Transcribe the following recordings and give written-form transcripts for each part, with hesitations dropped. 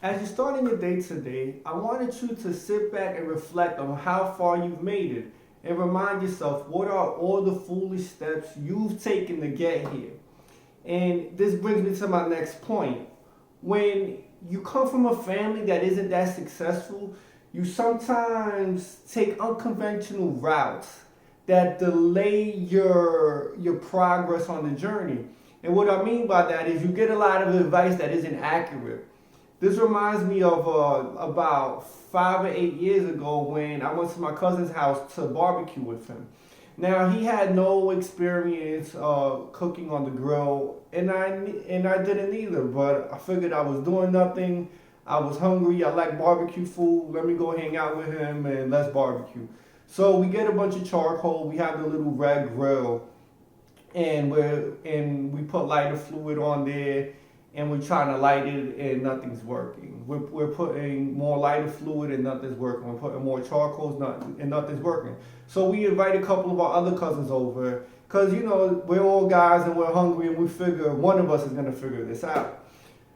As you're starting your day today, I wanted you to sit back and reflect on how far you've made it and remind yourself what are all the foolish steps you've taken to get here. And this brings me to my next point. When you come from a family that isn't that successful, you sometimes take unconventional routes that delay your progress on the journey. And what I mean by that is you get a lot of advice that isn't accurate. This reminds me of about 5 or 8 years ago when I went to my cousin's house to barbecue with him. Now he had no experience cooking on the grill, and I didn't either. But I figured I was doing nothing. I was hungry. I like barbecue food. Let me go hang out with him and let's barbecue. So we get a bunch of charcoal. We have the little red grill, and we put lighter fluid on there, and we're trying to light it, and nothing's working. We're putting more lighter fluid, and nothing's working. We're putting more charcoal, and nothing's working. So we invite a couple of our other cousins over, because we're all guys and we're hungry, and we figure one of us is gonna figure this out.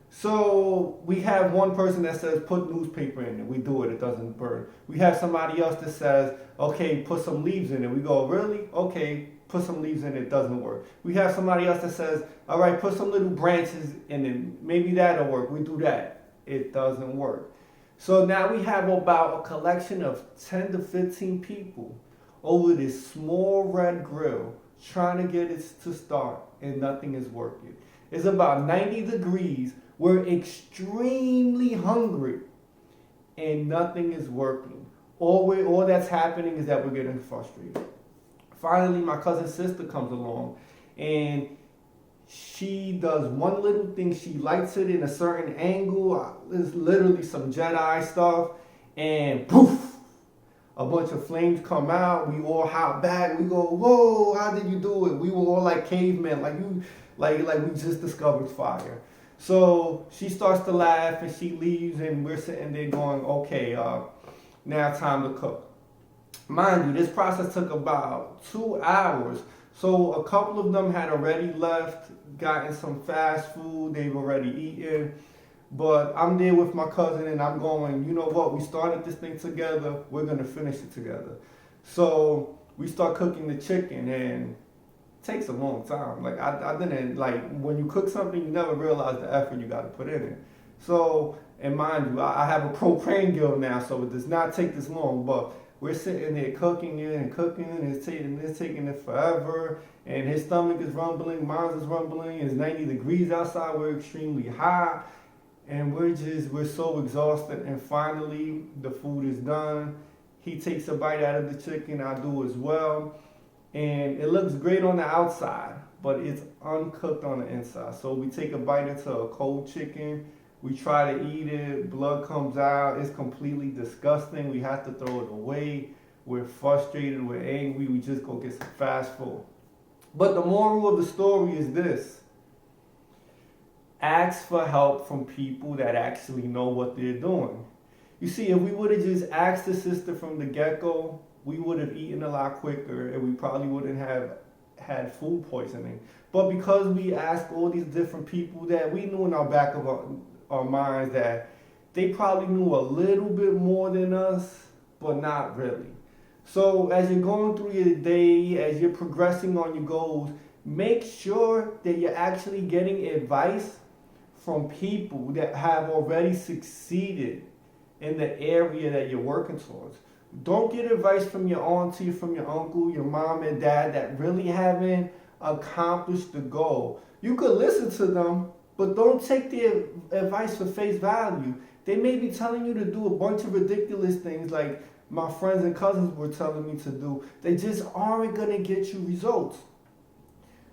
So we have one person that says put newspaper in it. We do it. It doesn't burn. We have somebody else that says, okay, put some leaves in it. We go, really? Okay, put some leaves in it. It doesn't work. We have somebody else that says, all right, put some little branches in it. Maybe that'll work. We do that. It doesn't work. So now we have about a collection of 10 to 15 people over this small red grill trying to get it to start, and nothing is working. It's about 90 degrees. We're extremely hungry, and nothing is working. All that's happening is that we're getting frustrated. Finally, my cousin's sister comes along, and she does one little thing. She lights it in a certain angle. It's literally some Jedi stuff, and poof, a bunch of flames come out. We all hop back. We go, whoa, how did you do it? We were all like cavemen, like we just discovered fire. So she starts to laugh and she leaves, and we're sitting there going, okay, now time to cook. Mind you, this process took about 2 hours. So a couple of them had already left, gotten some fast food, they've already eaten. But I'm there with my cousin, and I'm going, you know what, we started this thing together, we're gonna finish it together. So we start cooking the chicken, and it takes a long time. Like I didn't, when you cook something, you never realize the effort you gotta put in it. So, and mind you, I have a propane grill now, so it does not take this long, but we're sitting there cooking it, and it's taking it forever, and his stomach is rumbling, mine is rumbling, it's 90 degrees outside, we're extremely hot, and we're so exhausted. And finally the food is done. He takes a bite out of the chicken, I do as well, and it looks great on the outside, but it's uncooked on the inside. So we take a bite into a cold chicken, we try to eat it, blood comes out, it's completely disgusting, we have to throw it away, we're frustrated, we're angry, we just go get some fast food. But the moral of the story is this: ask for help from people that actually know what they're doing. You see, if we would have just asked the sister from the get-go, we would have eaten a lot quicker, and we probably wouldn't have had food poisoning. But because we asked all these different people that we knew in our back of our minds that they probably knew a little bit more than us, but not really. So as you're going through your day, as you're progressing on your goals, make sure that you're actually getting advice from people that have already succeeded in the area that you're working towards. Don't get advice from your auntie, from your uncle, your mom and dad that really haven't accomplished the goal. You could listen to them, but don't take their advice for face value. They may be telling you to do a bunch of ridiculous things like my friends and cousins were telling me to do. They just aren't going to get you results.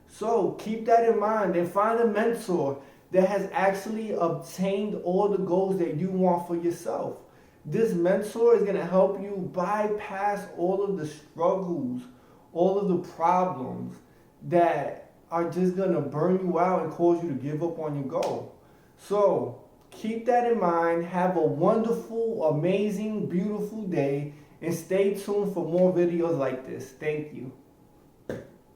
So keep that in mind and find a mentor that has actually obtained all the goals that you want for yourself. This mentor is going to help you bypass all of the struggles, all of the problems that are just going to burn you out and cause you to give up on your goal. So keep that in mind. Have a wonderful, amazing, beautiful day, and stay tuned for more videos like this. Thank you.